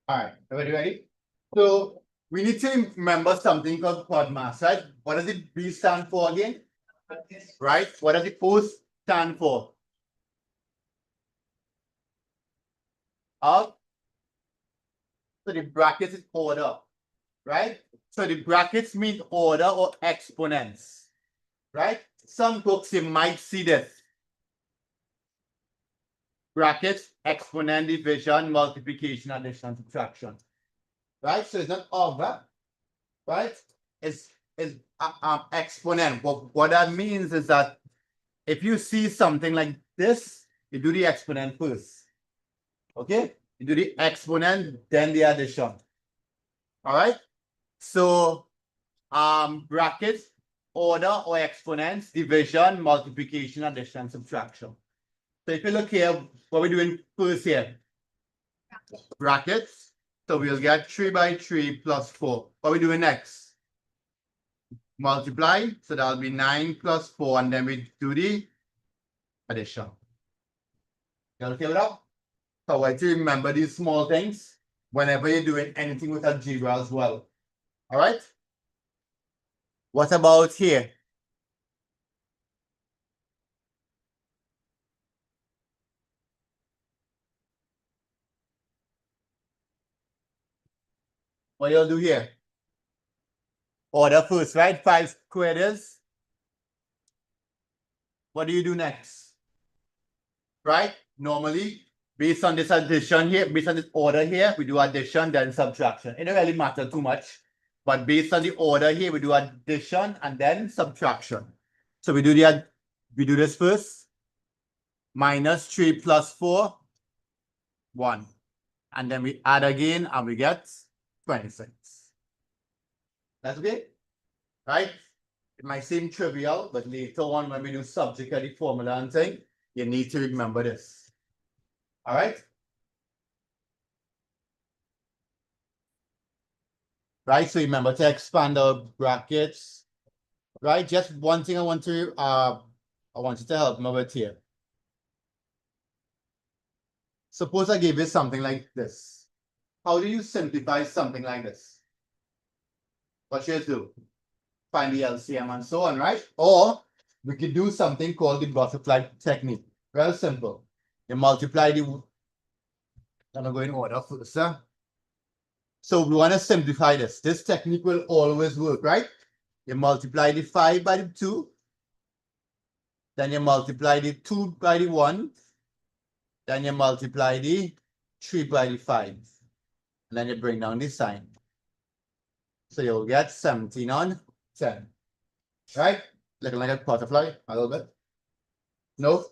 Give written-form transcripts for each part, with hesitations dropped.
All right, everybody ready? So we need to remember something called quad mass, right? What does it B stand for again? Right? What does it O stand for? Up. So the brackets is order, right? So the brackets mean order or exponents, right? Some books you might see this. Brackets, exponent, division, multiplication, addition, subtraction. Right? So it's not over, right? It's exponent. What that means is that if you see something like this, you do the exponent first. Okay? You do the exponent, then the addition. All right? So brackets, order or exponents, division, multiplication, addition, subtraction. So if you look here, what we're doing first here, brackets. So we'll get 3 by 3 plus 4. What are we doing next? Multiply. So that'll be 9 plus 4, and then we do the addition. You okay with that? So I want you to remember these small things whenever you're doing anything with algebra as well. All right? What about here? What you'll do here? Order first, right? 5 squared is. What do you do next? Right? Normally, based on this addition here, based on this order here, we do addition, then subtraction. It don't really matter too much. But based on the order here, we do addition and then subtraction. So we do this first. Minus 3 plus 4, 1. And then we add again and we get 26. That's okay? Right? It might seem trivial, but later on when we do subject of the formula and thing, you need to remember this. All right? Right, so remember to expand our brackets. Right, just one thing I want you to help me with here. Suppose I gave you something like this. How do you simplify something like this? What should you do? Find the LCM and so on, right? Or we could do something called the butterfly technique. Very simple. You multiply the, I'm going to go in order first, sir. So we want to simplify this. This technique will always work, right? You multiply the 5 by the 2. Then you multiply the 2 by the 1. Then you multiply the 3 by the 5. And then you bring down the sign. So you'll get 17 on 10. Right? Looking like a butterfly a little bit. No?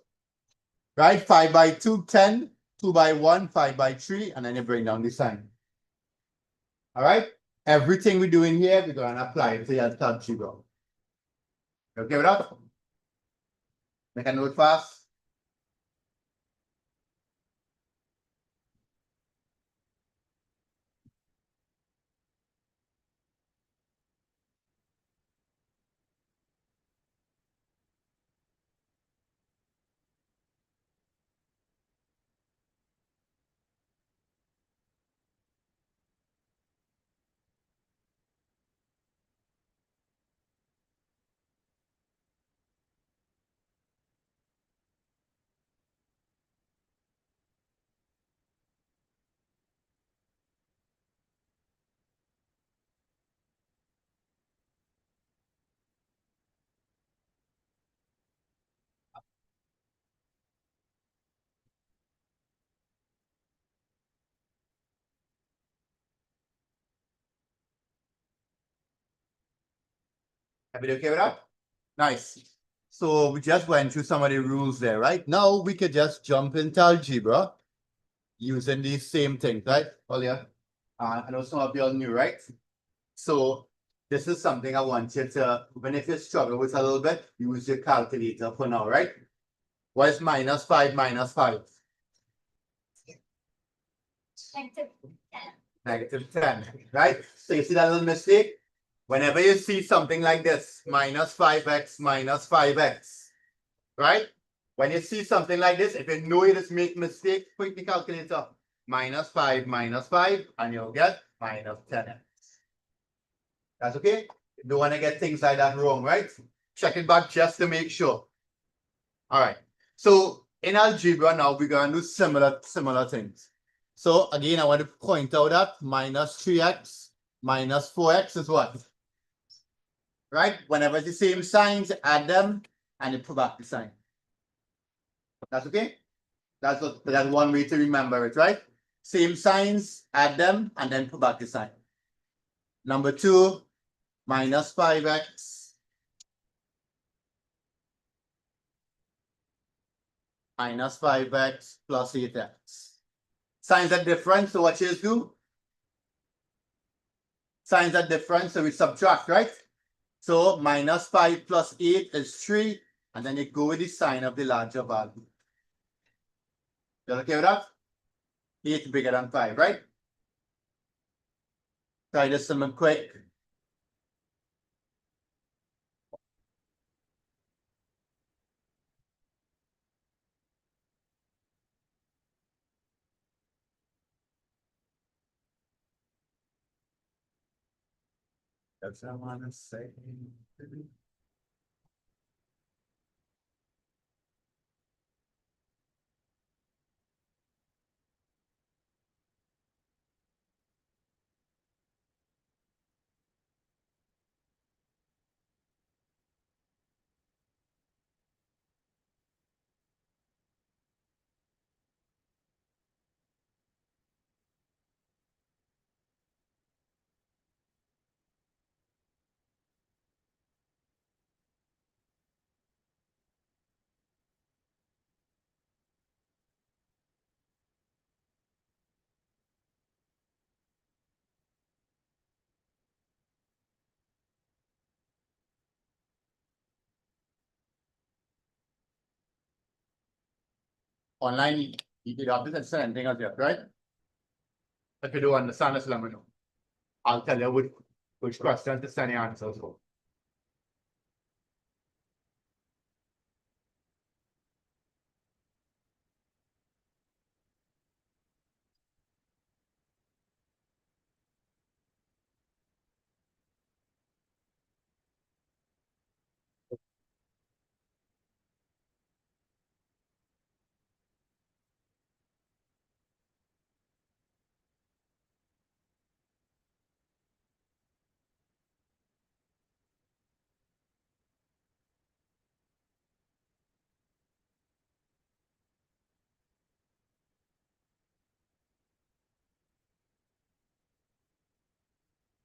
Right? 5 by 2, 10. 2 by 1, 5 by 3. And then you bring down the sign. All right? Everything we do in here, we're going to apply it to your algebra. Okay with that? Make a note fast. Everybody okay with that? Nice. So we just went through some of the rules there, right? Now we could just jump into algebra using these same things, right? Oh yeah. I know some of you all new, right? So this is something I want you to, even if you struggle with a little bit, use your calculator for now, right? What is minus 5 minus 5? Negative 10, right? So you see that little mistake? Whenever you see something like this, minus 5x minus 5x, right? When you see something like this, if you know you just make mistake, quick the calculator. minus 5 minus 5, and you'll get minus 10x. That's okay? You don't want to get things like that wrong, right? Check it back just to make sure. All right. So in algebra now, we're going to do similar things. So again, I want to point out that minus 3x minus 4x is what? Right? Whenever it's the same signs, add them and you put back the sign. That's okay? That's one way to remember it, right? Same signs, add them, and then put back the sign. Number 2, minus 5x minus 5x plus 8x. Signs are different, so what you do? Signs are different, so we subtract, right? So minus 5 plus 8 is 3, and then you go with the sign of the larger value. You okay with that? 8 bigger than 5, right? Try this some quick. That's what I want to say. Online, you have to send anything else yet, right? If you don't understand this, let me know. I'll tell you which questions to send your answers for.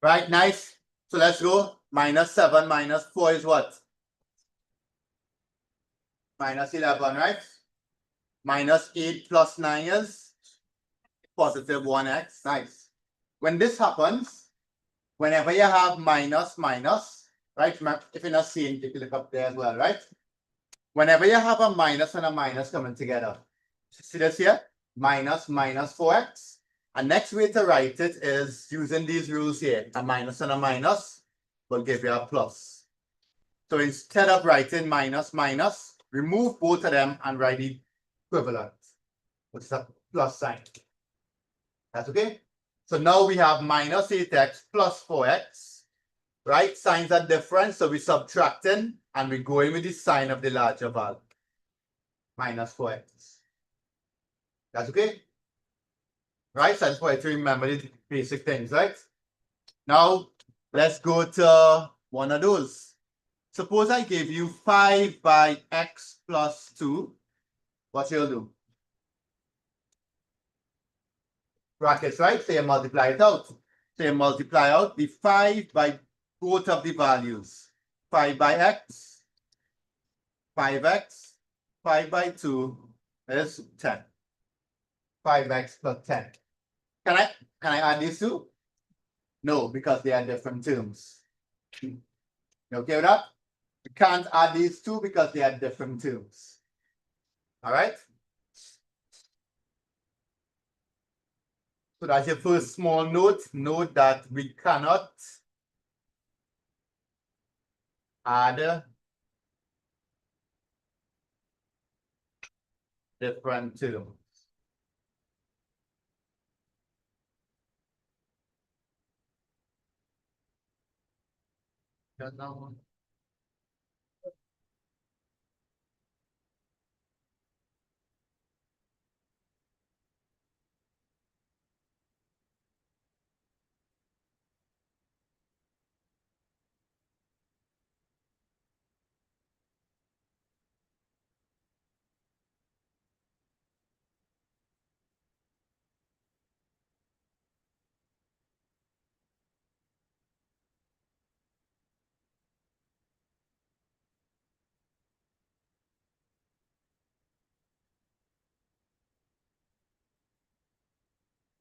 Right, nice. So let's go. Minus 7 minus 4 is what? Minus 11, right? Minus 8 plus 9 is positive 1x. Nice. When this happens, whenever you have minus, minus, right? If you're not seeing, you can look up there as well, right? Whenever you have a minus and a minus coming together, see this here? Minus minus 4x. And next way to write it is using these rules here. A minus and a minus will give you a plus. So instead of writing minus minus, remove both of them and write the equivalent, which is a plus sign. That's okay? So now we have minus 8x plus 4x, right? Signs are different, so we're subtracting and we're going with the sign of the larger value. Minus 4x. That's okay? Right? So I just want you to remember the basic things, right? Now, let's go to one of those. Suppose I give you 5 by x plus 2. What you'll do? Brackets, right? So you multiply it out. So you multiply out the 5 by both of the values. 5 by x, 5x, 5 by 2 is 10. 5x plus 10. Can I add these two? No, because they are different terms. You okay with that? You can't add these two because they are different terms. All right? So that's your first small note. Note that we cannot add different terms.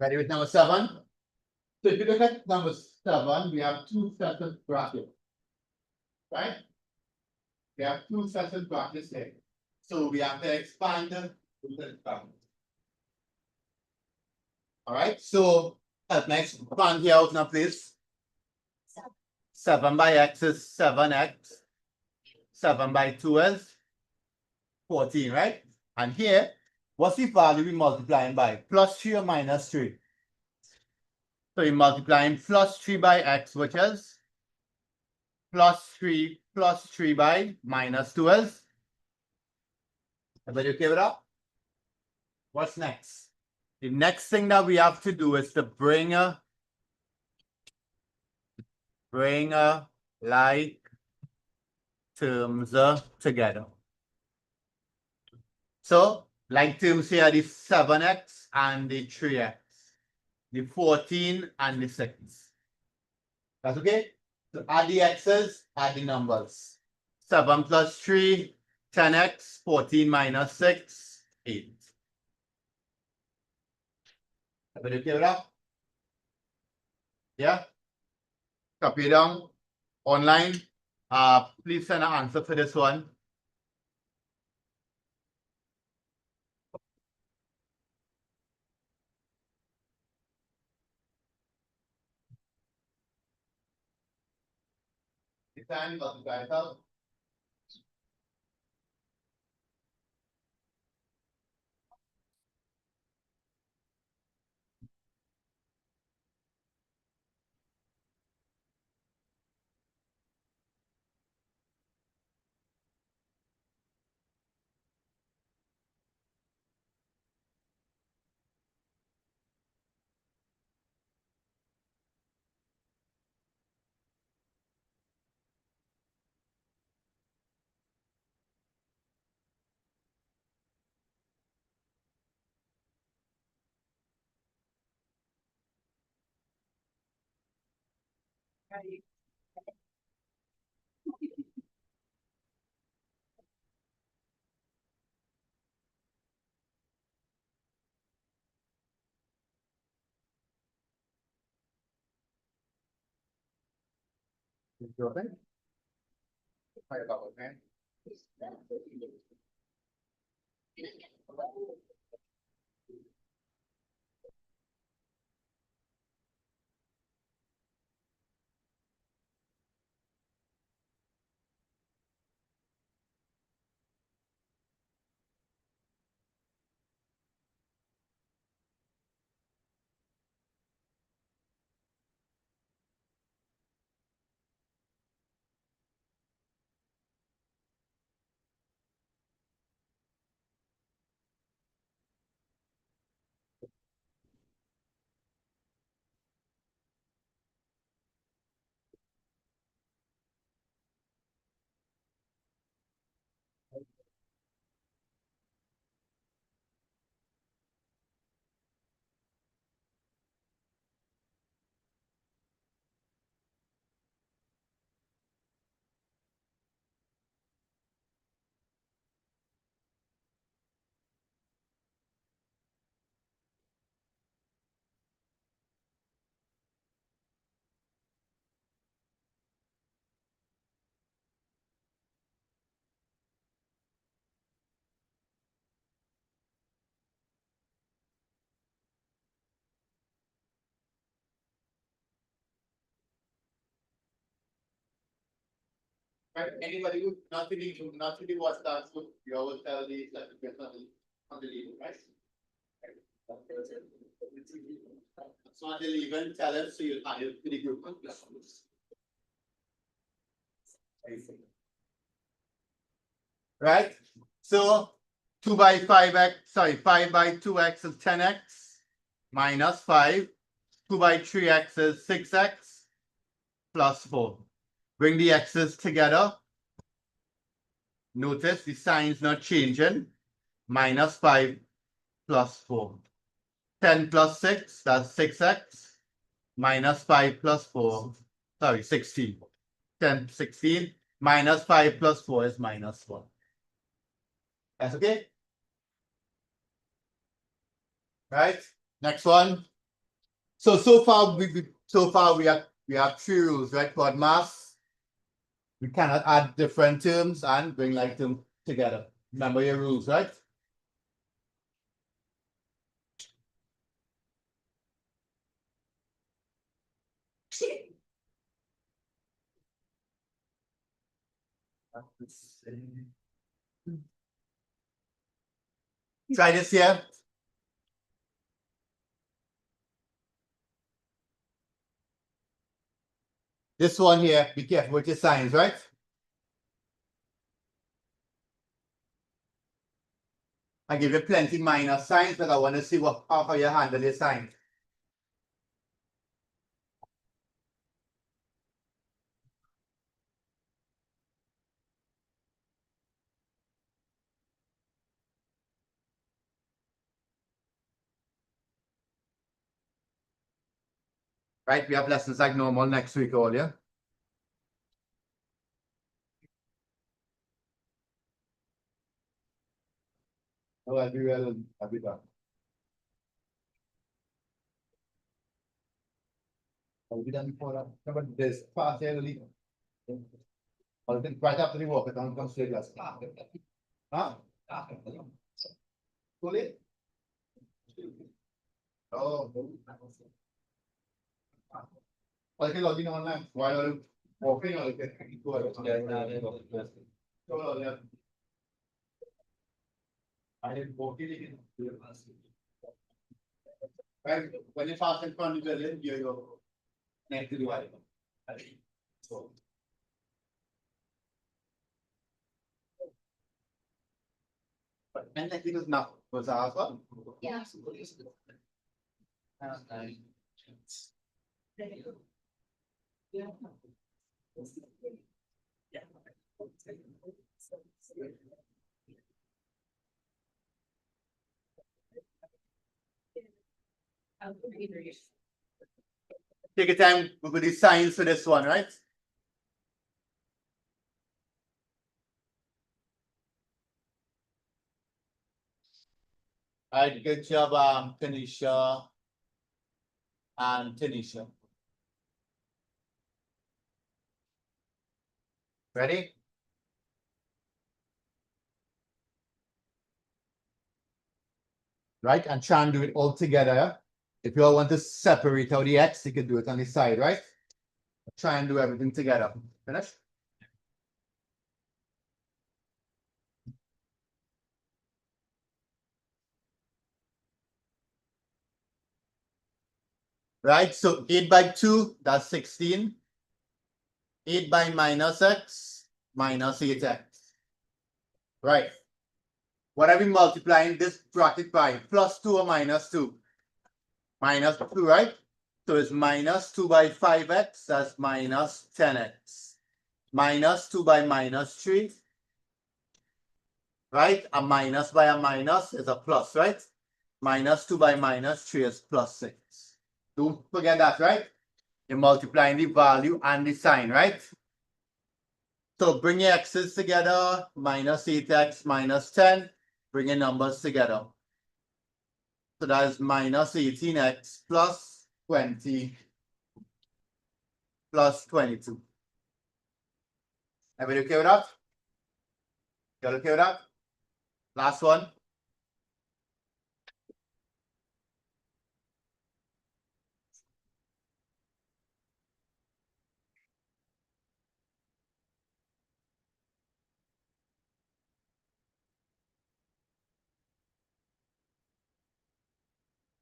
Ready with number 7? So if you look at number 7, we have two sets of brackets, right? We have two sets of brackets here. So we have to expand them. All right, so next expand here out now, please. 7 by x is 7x. 7 by 2 is 14, right? And here, what's the value we multiplying by? Plus 3 or minus 3? So you're multiplying plus 3 by x, which is plus 3 by minus 2 is. Everybody okay with that? What's next? The next thing that we have to do is to bring like terms together. So like terms here are the 7x and the 3x, the 14 and the 6. That's okay? So add the x's, add the numbers. 7 plus 3, 10x, 14 minus 6, 8. Everybody okay with that? Yeah? Copy it down. Online. Please send an answer for this one. Time multiply it out. Right? Anybody who not really watch that, so you always tell the on the lead, right? So on the lead, tell us so you'll add it to the group. Right? So 2 by 5x, sorry, 5 by 2x is 10x minus 5. 2 by 3x is 6x plus 4. Bring the x's together. Notice the sign's not changing. Minus 5 plus 4. 10 plus 6, that's 6x. Minus 5 plus 4, sorry, 16. 10, 16. Minus 5 plus 4 is minus 1. That's okay? Right? Next one. So far we have 3 rules, right? For mass, we cannot add different terms and bring like them together. Remember your rules, right? Try this here. This one here, be careful with your signs, right? I give you plenty minus signs, but I want to see how you handle your signs. Right, we have lessons like normal next week, all, yeah? Oh, I'll be done. I'll be done before that. No, but this fast here, really. I'll think right after the walk, I'm going to say yes. Huh? Too late? Oh. I can log in online while I'm walking or get I didn't walk in. Right, when you pass in front of the building, you're next to the wire. So. But and I think it's not was as well. Yeah. Take your time with the signs for this one, right? All right, good job, Tanisha and Tanisha. Ready? Right, and try and do it all together. If you all want to separate out the x, you can do it on the side, right? Try and do everything together. Finish? Right, so 8 by 2, that's 16. 8 by minus x, minus 8x. Right. What are we multiplying this bracket by? Plus 2 or minus 2? Minus 2, right? So it's minus 2 by 5x, that's minus 10x. Minus 2 by minus 3. Right? A minus by a minus is a plus, right? Minus 2 by minus 3 is plus 6. Don't forget that, right? You're multiplying the value and the sign, right? So bring your x's together, minus 8x minus 10. Bring your numbers together. So that is minus 18x plus 20 plus 22. Everybody okay with that? You okay with that? Last one.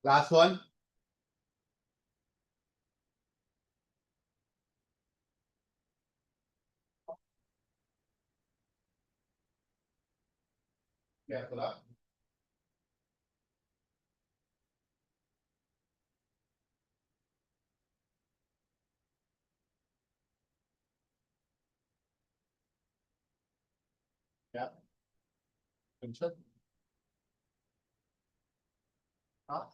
Last one. Careful, huh? Yeah. Pinch it. Huh?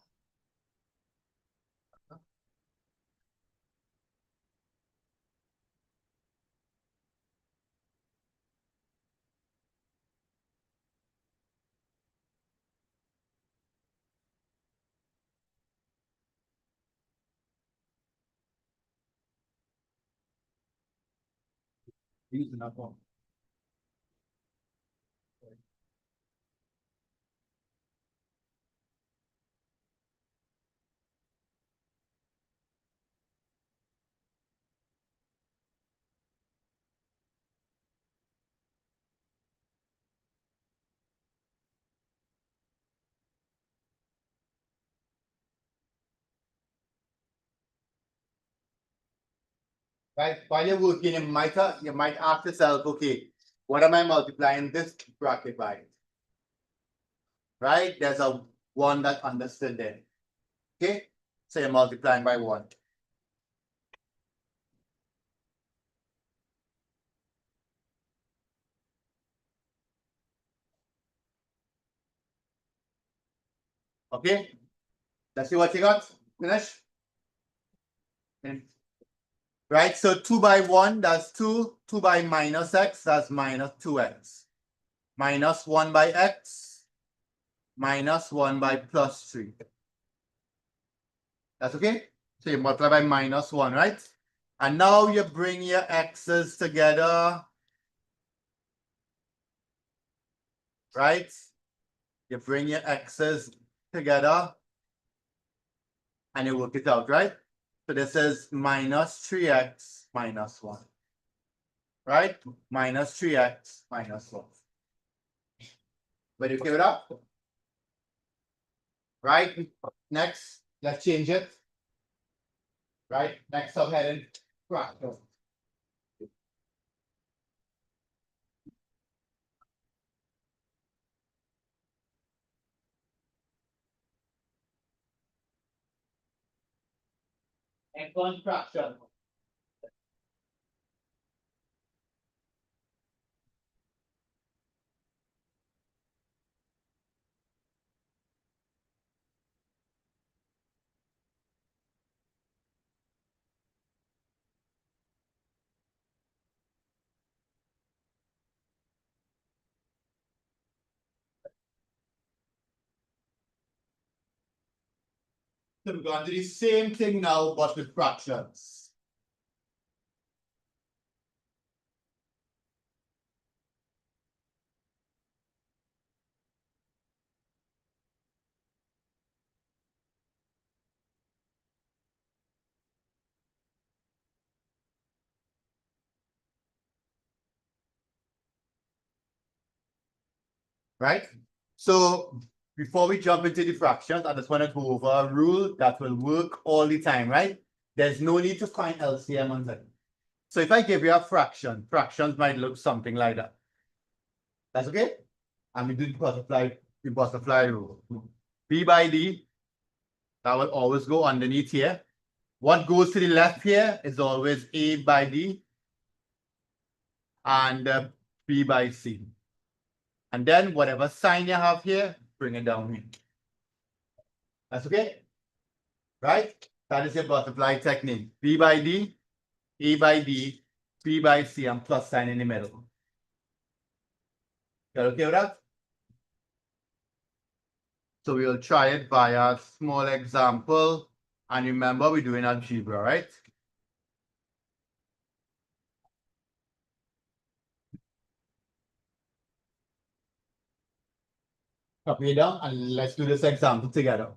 Use enough one. Right? While you're working, you might ask yourself, okay, what am I multiplying this bracket by? Right? There's a one that understood there. Okay? So you're multiplying by one. Okay? Let's see what you got. Finish. Right? So 2 by 1, that's 2. 2 by minus x, that's minus 2x. Minus 1 by x, minus 1 by plus 3. That's okay? So you multiply by minus 1, right? And now you bring your x's together. Right? You bring your x's together and you work it out, right? So this is minus 3x minus 1. Right? Minus 3x minus 1. But you give it up. Right? Next, let's change it. Right? Next subheading, fraction. X1 fraction. So we're going to do the same thing now, but with fractions. Right? So before we jump into the fractions, I just want to go over a rule that will work all the time, right? There's no need to find LCM on that. So if I give you a fraction, fractions might look something like that. That's okay? And we do the butterfly rule. B by D, that will always go underneath here. What goes to the left here is always A by D and B by C. And then whatever sign you have here, bring it down here. That's okay? Right? That is your butterfly technique. B by D, A by D, B by C, and plus sign in the middle. You okay with that? So we'll try it by a small example. And remember, we're doing algebra, right? Copy it down and let's do this example together.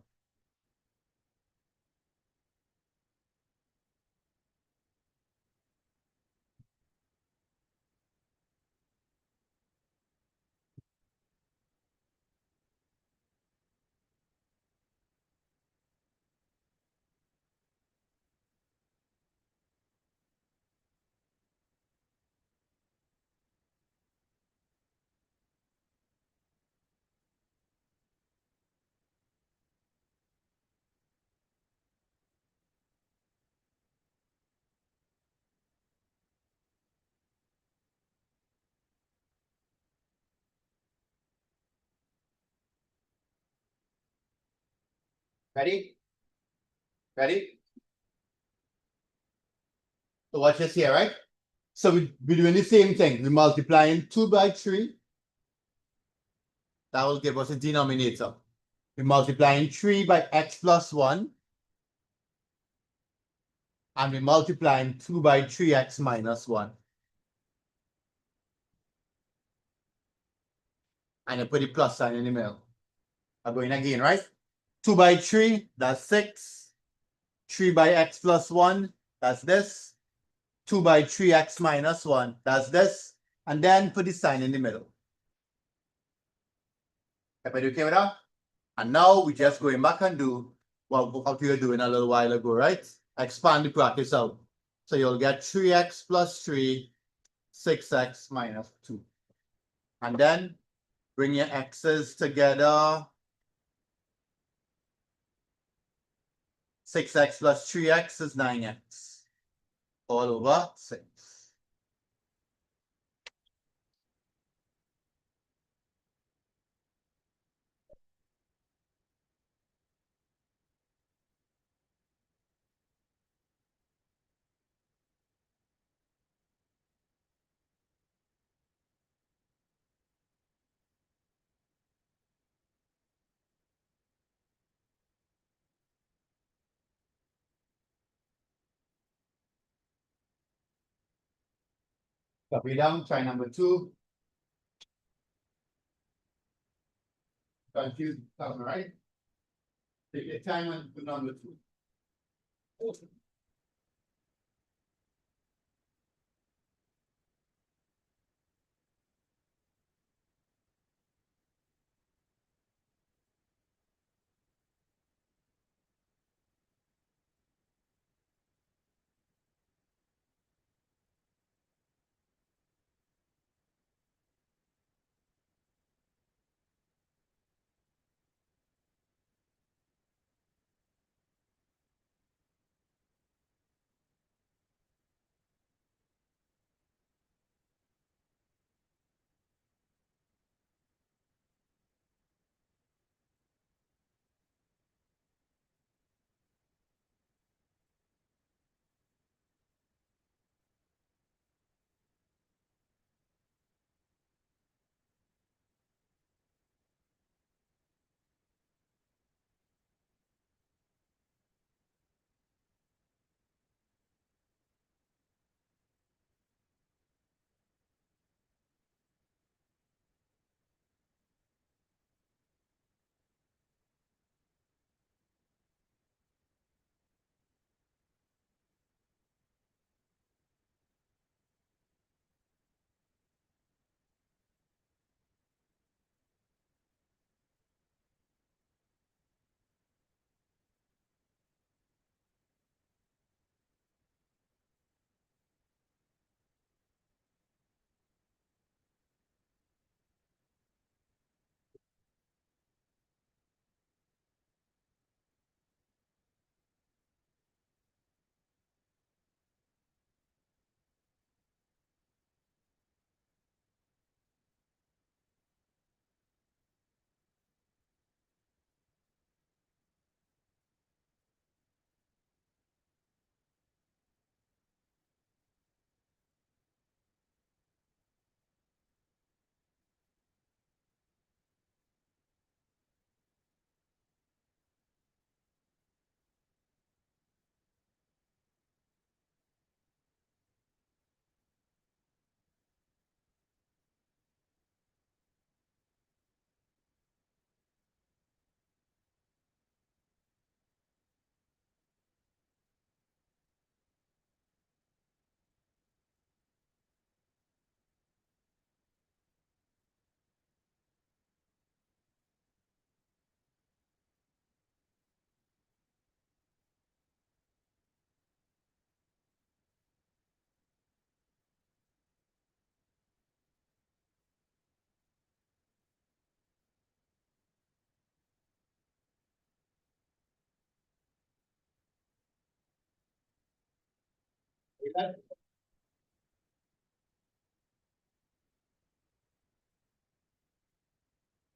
Ready? Ready? So watch this here, right? So we're doing the same thing. We're multiplying 2 by 3. That will give us a denominator. We're multiplying 3 by x plus 1. And we're multiplying 2 by 3x minus 1. And you put the plus sign in the middle. I'm going again, right? 2 by 3, that's 6. 3 by x plus 1, that's this. 2 by 3x minus 1, that's this. And then put the sign in the middle. Everybody okay with that? And now we're just going back and do what we were doing a little while ago, right? Expand the brackets out. So you'll get 3x plus 3, 6x minus 2. And then bring your x's together. 6x plus 3x is 9x. All over 6. Copy down, try number 2. Confused, all right? Take your time and do number 2.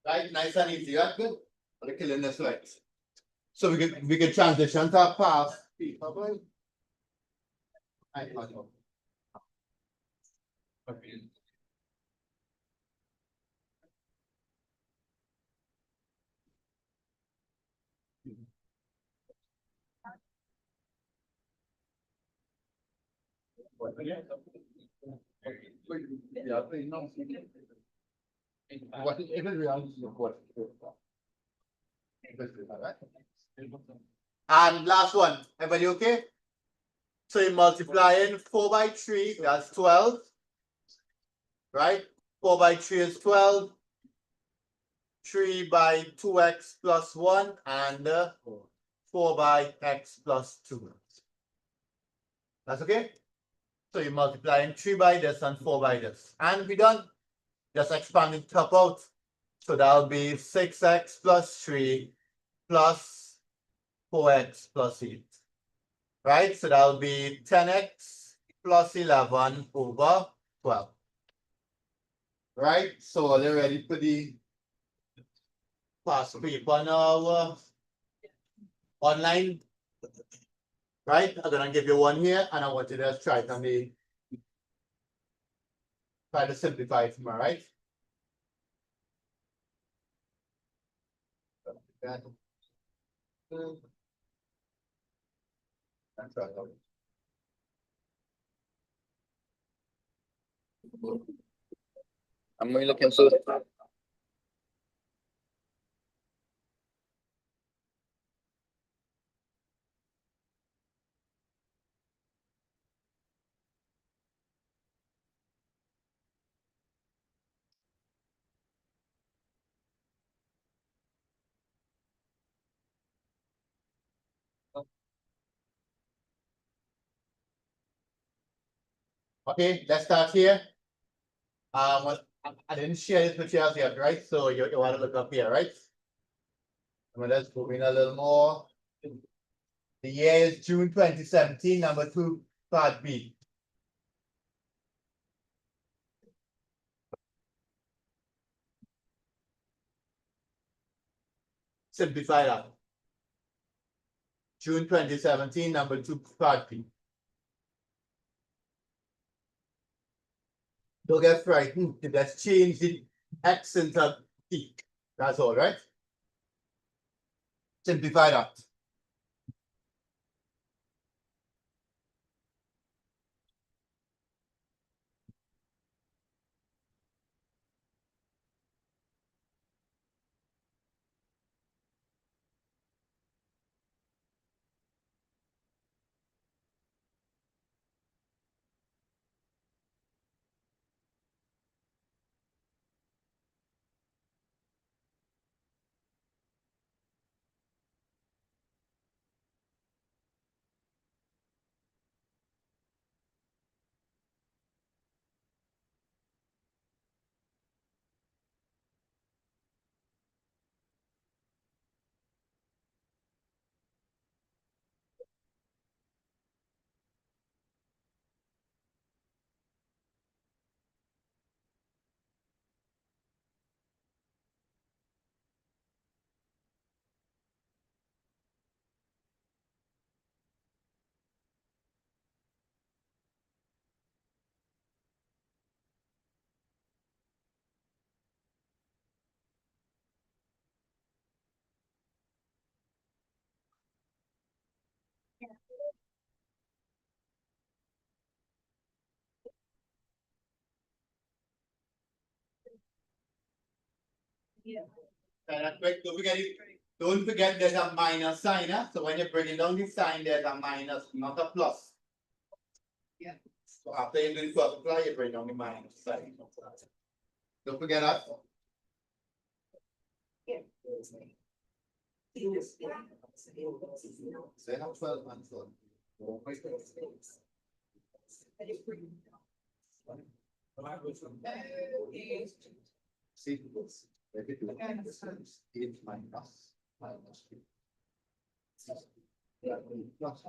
Right, nice and easy, right? Good. We're killing this right. So we can transition to past. And last one, everybody okay? So you're multiplying 4 by 3, that's 12. Right? 4 by 3 is 12. 3 by 2x plus 1 and 4 by x plus 2. That's okay? So you're multiplying 3 by this and 4 by this. And we're done. Just expand the top out. So that'll be 6x plus 3 plus 4x plus 8. Right? So that'll be 10x plus 11 over 12. Right? So are they ready for the past paper now? Online? Right? I'm gonna give you one here and I want you to just try it on the try to simplify it tomorrow, right? That's right. I'm really looking so. Okay, let's start here. I didn't share this with you as yet, right? So you want to look up here, right? I'm gonna just zoom in a little more. The year is June 2017, number 2, part B. Simplify that. June 2017, number 2, part B. Don't get frightened. Let's change the X into P. That's all, right? Simplify that. Quick, don't forget there's a minus sign, huh? So when you're bringing down the sign, there's a minus, not a plus. Yeah. So after you do the multiply, you bring down the minus sign. Don't forget that. Say how 12 months old. See, if it is 8 minus three. Plus.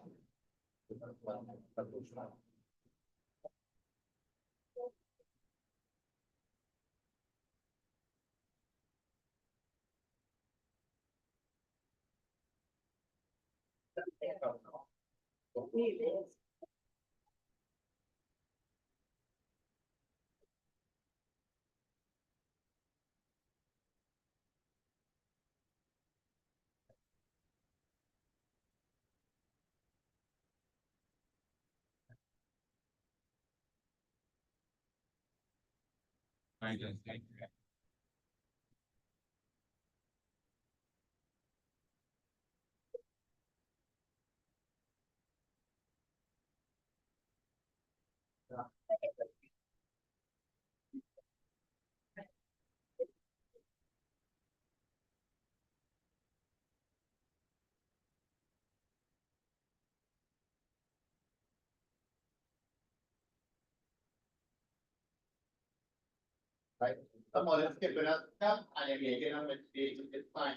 Right? Some others keep it up and you're making a mistake, it's fine.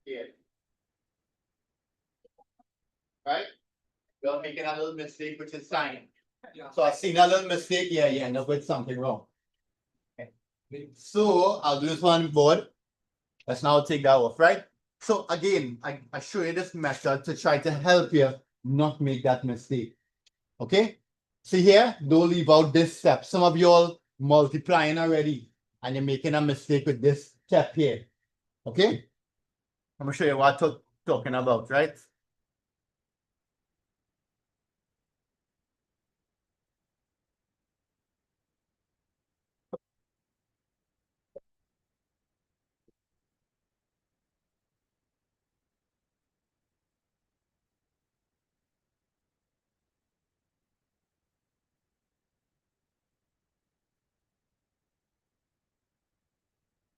Here. Right? You're making a little mistake, which is fine. So I seen a little mistake here, you end up with something wrong. Okay. So I'll do this one board. Let's now take that off, right? So again, I show you this method to try to help you not make that mistake. Okay? See here, don't leave out this step. Some of you all multiplying already and you're making a mistake with this step here. Okay? I'm gonna show you what I'm talking about, right?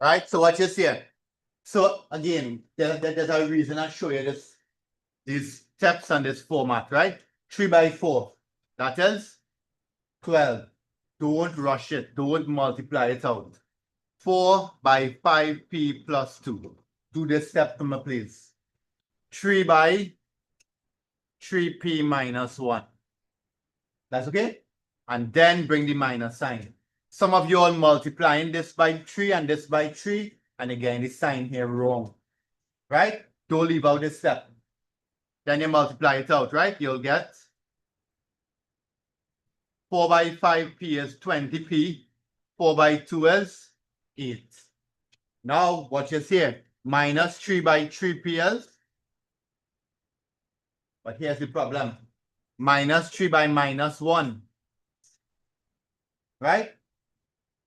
Right? So what you see here. So again, there's a reason I show you this, these steps and this format, right? 3 by 4. That is 12. Don't rush it. Don't multiply it out. 4 by 5p plus 2. Do this step for me, please. 3 by 3p minus 1. That's okay? And then bring the minus sign. Some of you are multiplying this by 3 and this by 3. And again, the sign here wrong. Right? Don't leave out this step. Then you multiply it out, right? You'll get 4 by 5p is 20p. 4 by 2 is 8. Now, what you see? Minus 3 by 3p is. But here's the problem. Minus 3 by minus 1. Right?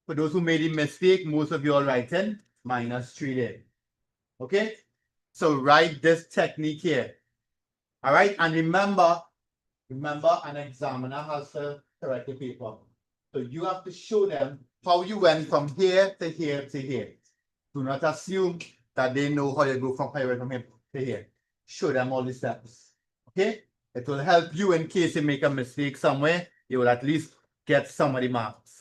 For those who made a mistake, most of you are writing minus 3 there. Okay? So write this technique here. All right? And remember, an examiner has to correct the paper. So you have to show them how you went from here to here to here. Do not assume that they know how you go from here to here. Show them all the steps. Okay? It will help you in case you make a mistake somewhere. You will at least get some of the marks.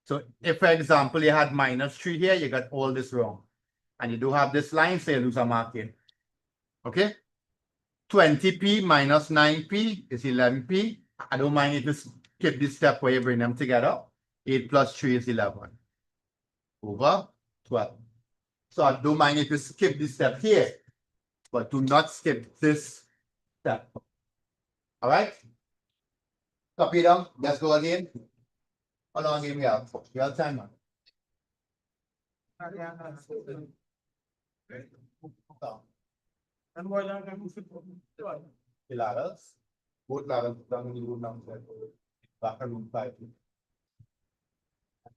So if, for example, you had minus 3 here, you got all this wrong. And you do have this line, so you lose a mark here. Okay? 20p minus 9p is 11p. I don't mind if you skip this step where you bring them together. 8 plus 3 is 11. Over 12. So I don't mind if you skip this step here, but do not skip this step. All right? Copy down. Let's go again. How long do we have? We have time now. The ladders. Both ladders down in the room number. Back room 5.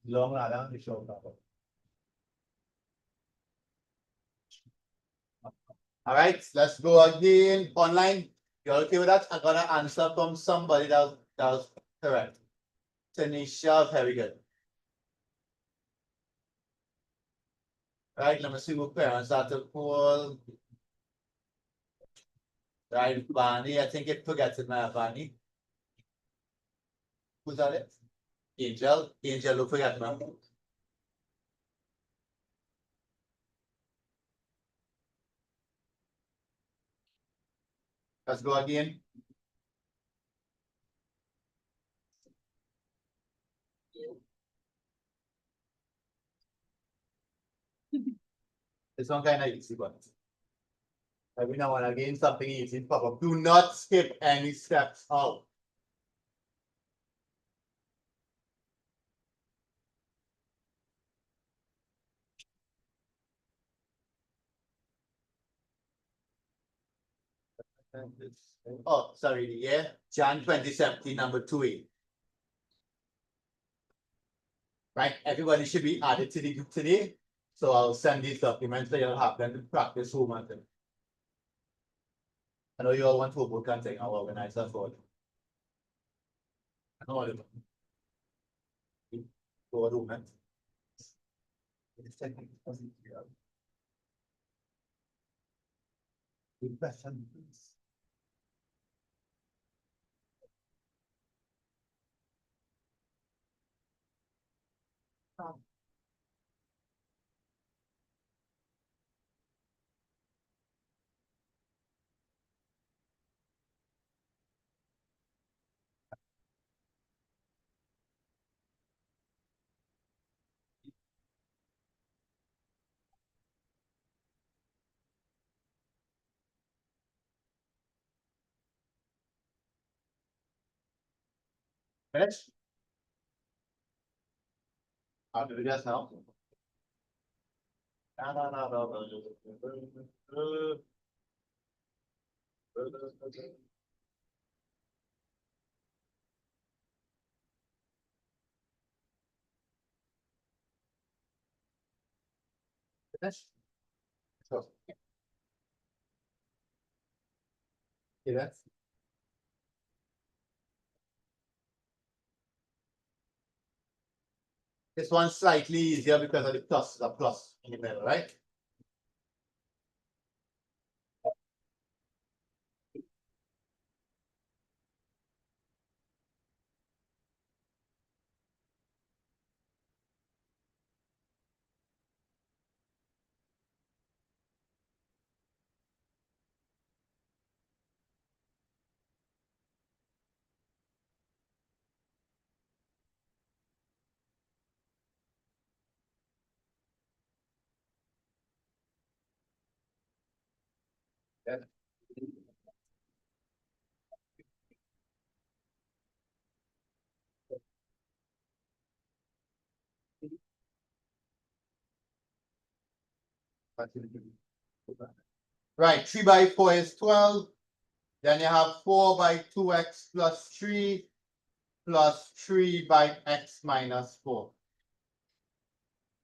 Long ladder, the short ladder. All right, let's go again. Online. You okay with that? I got an answer from somebody that was correct. Tanisha, very good. Right, let me see what parents are to call. Right, Barney, I think it forgets it now, Barney. Who's that it? Angel, who forgot now. Let's go again. This one kind of easy, but Every now and again, something easy pop up. Do not skip any steps out. Oh, sorry, the year Jan 2017, number 2A. Right, everybody should be added to the group today. So I'll send these documents so you'll have them to practice homework. I know you all want homework and thing. I'll organize that for you. I know all of them. Go to home. Good question, please. Finish? I'll do this now. Finish? Sure. Okay, that's this one's slightly easier because of the plus, the plus in the middle, right? Yeah. Right, 3 by 4 is 12. Then you have 4 by 2x plus 3 plus 3 by x minus 4.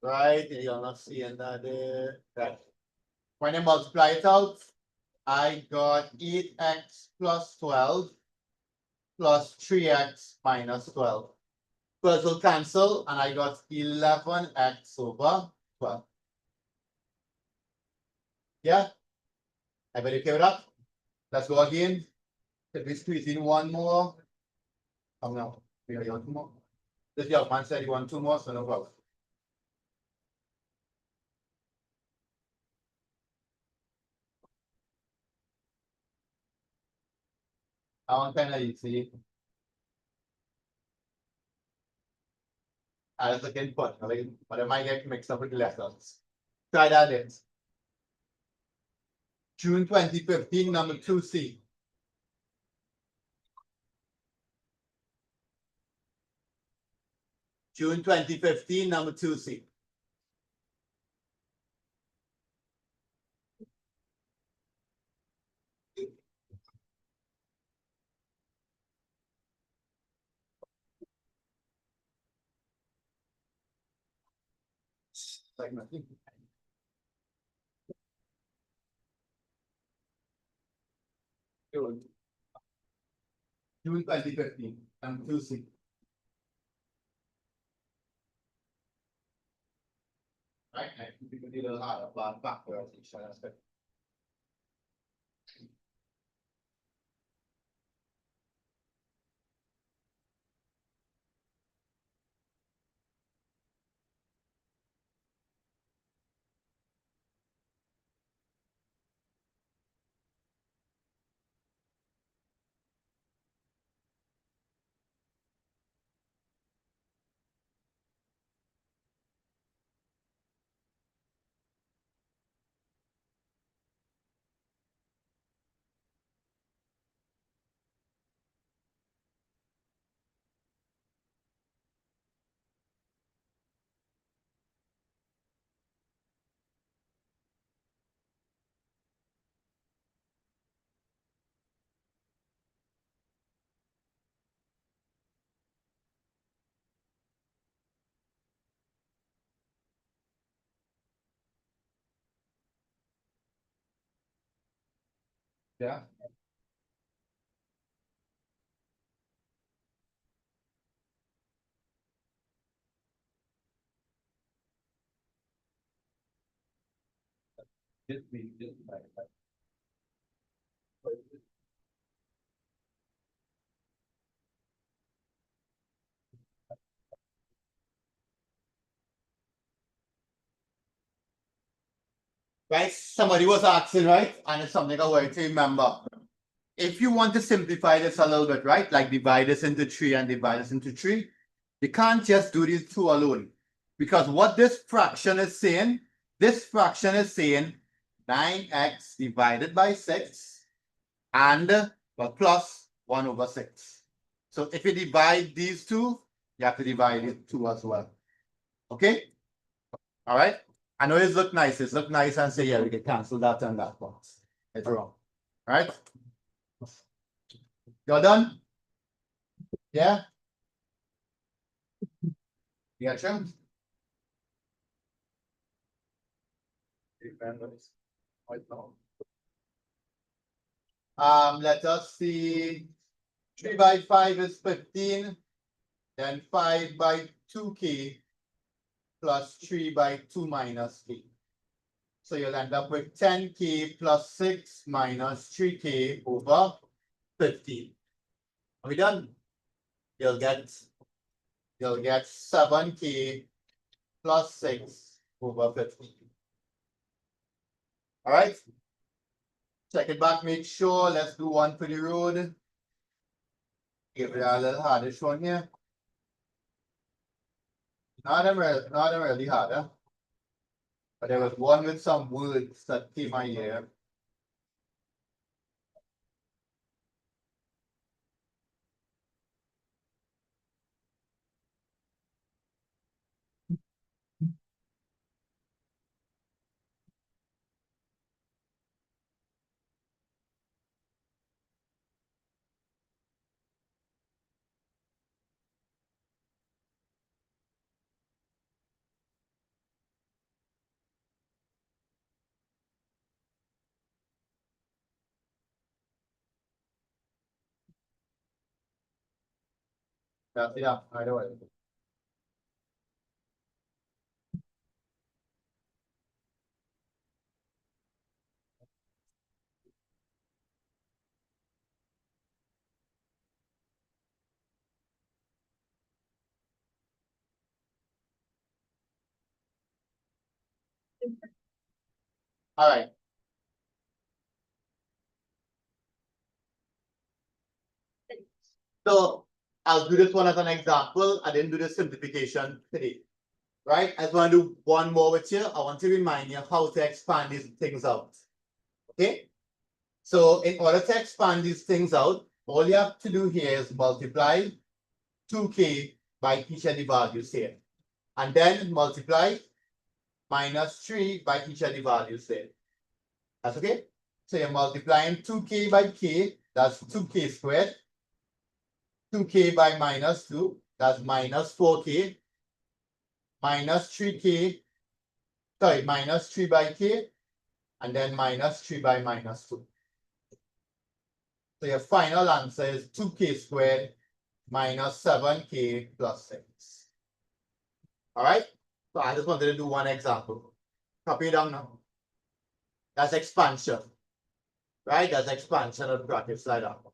Right, you're not seeing that there. Right. When you multiply it out, I got 8x plus 12 plus 3x minus 12. First will cancel, and I got 11x over 12. Yeah? Everybody okay with that? Let's go again. If we squeeze in one more. Come now. You want two more? This young man said you want two more, so no problem. I want penalty, see. I was looking for it, but I might get mixed up with the lessons. Try that in. June 2015, number 2C. June 2015, number 2C. Like nothing. June 2015, number 2C. Right? We can do a little harder, but backwards each other. Yeah. Right? Somebody was asking, right? And it's something I want to remember. If you want to simplify this a little bit, right? Like divide this into three and divide this into three, you can't just do these two alone. Because what this fraction is saying 9x divided by 6 and plus 1 over 6. So if you divide these two, you have to divide it two as well. Okay? All right? I know it look nice. It look nice and say, yeah, we can cancel that and that box. It's wrong. Right? You're done? Yeah? You got you? Let us see. 3 by 5 is 15. Then 5 by 2k plus 3 by 2 minus k. So you'll end up with 10k plus 6 minus 3k over 15. Are we done? You'll get 7k plus 6 over 15. All right? Check it back, make sure. Let's do one for the road. Give it a little harder one here. Not them really harder. But there was one with some words that came my ear. Yeah, I know it. All right. So I'll do this one as an example. I didn't do the simplification today. Right? I just want to do one more with you. I want to remind you how to expand these things out. Okay? So in order to expand these things out, all you have to do here is multiply 2k by each of the values here. And then multiply minus 3 by each of the values there. That's okay? So you're multiplying 2k by k, that's 2k squared. 2k by minus 2, that's minus 4k. Minus 3k, sorry, minus 3 by k, and then minus 3 by minus 2. So your final answer is 2k squared minus 7k plus 6. All right? So I just wanted to do one example. Copy it down now. That's expansion. Right? That's expansion of bracket slide up.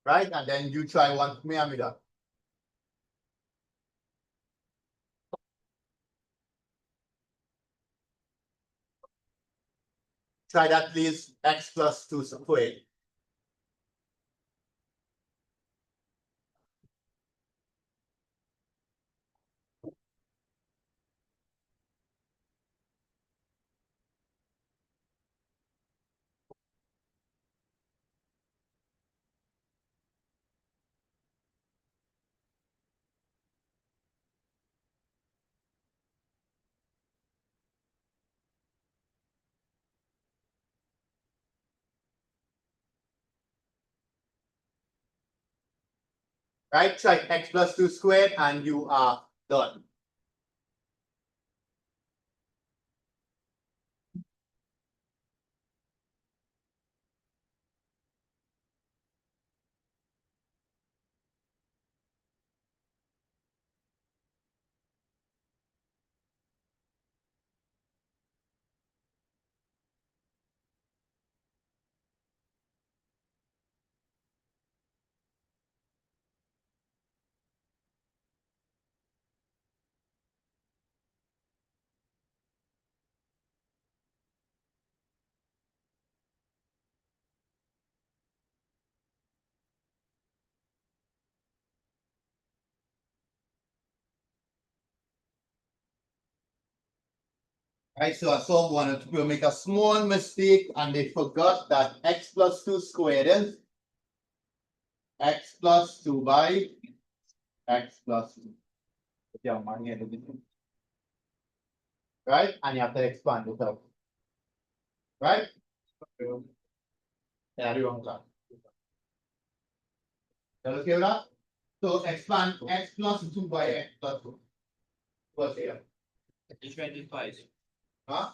Right? And then you try one for me and me done. Try that please. X plus 2 squared. Right? Try x plus 2 squared and you are done. Right, so I saw one people make a small mistake and they forgot that x plus 2 squared is x plus 2 by x plus 2. Yeah, right? And you have to expand it out. Right? Yeah, you want that. You okay with that? So expand x plus 2 by x plus 2. What's here? It's 25. Huh?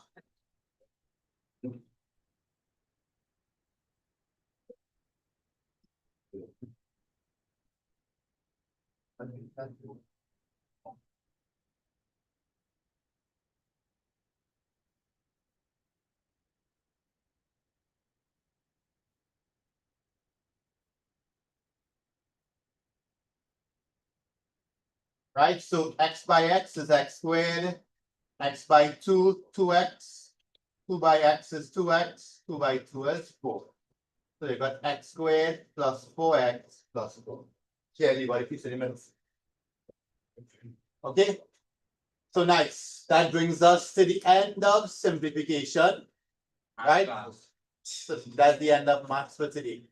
Right? So x by x is x squared, x by 2, 2x, 2 by x is 2x, 2 by 2 is 4. So you got x squared plus 4x plus 4. Here, leave a piece in the middle. Okay? So nice. That brings us to the end of simplification. Right? So that's the end of maths for today.